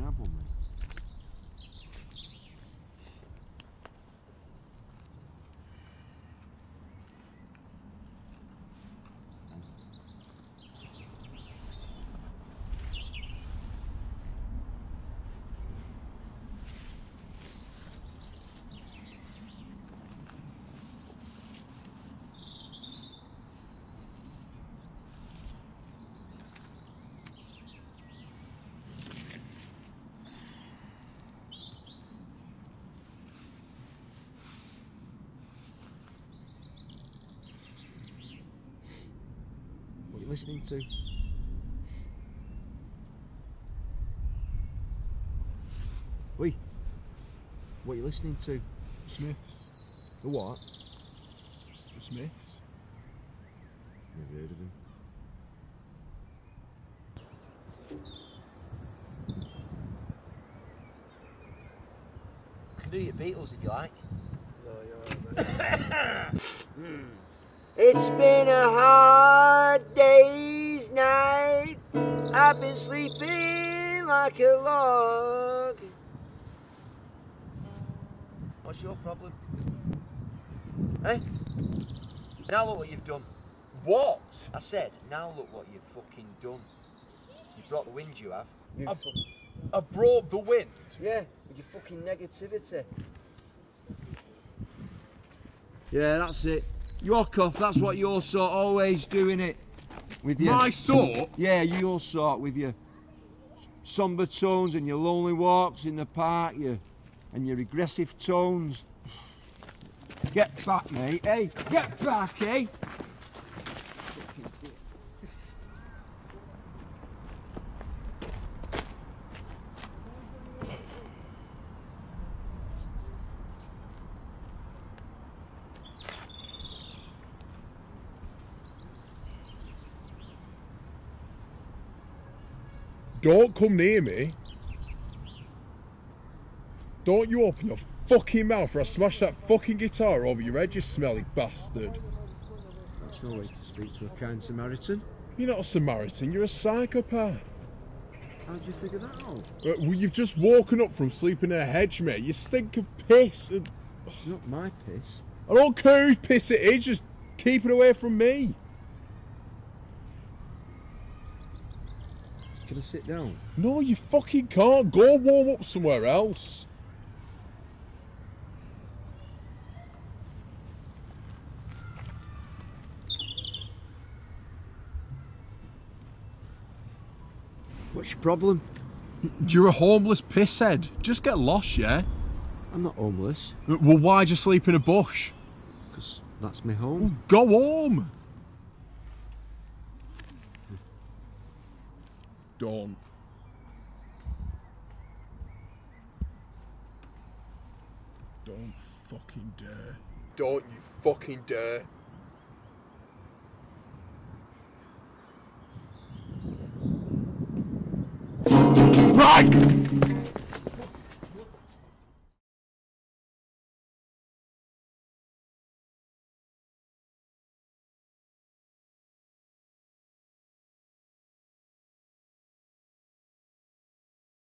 have one, mate? What are you listening to? Oi, what are you listening to? The Smiths. The what? The Smiths. Never heard of him. You can do your Beatles if you like. No, you're alright, mate. It's been a hard day's night. I've been sleeping like a log. What's your problem? Eh? Now look what you've done. What? I said, now look what you've fucking done. You brought the wind, you have. I've brought the wind. Yeah, with your fucking negativity. Yeah, that's it. York off, that's what your sort always doing it. With your... My sort? Yeah, your sort with your sombre tones and your lonely walks in the park, and your aggressive tones. Get back, mate, hey? Get back, eh? Don't come near me. Don't you open your fucking mouth or I smash that fucking guitar over your head, you smelly bastard. That's no way to speak to a kind Samaritan. You're not a Samaritan, you're a psychopath. How'd you figure that out? Well, you've just woken up from sleeping in a hedge, mate. You stink of piss. It's not my piss. I don't care whose piss it is, just keep it away from me. Can I sit down? No, you fucking can't. Go warm up somewhere else. What's your problem? You're a homeless pisshead. Just get lost, yeah? I'm not homeless. Well, why'd you sleep in a bush? Because that's my home. Go home. Don't. Don't fucking dare. Don't you fucking dare.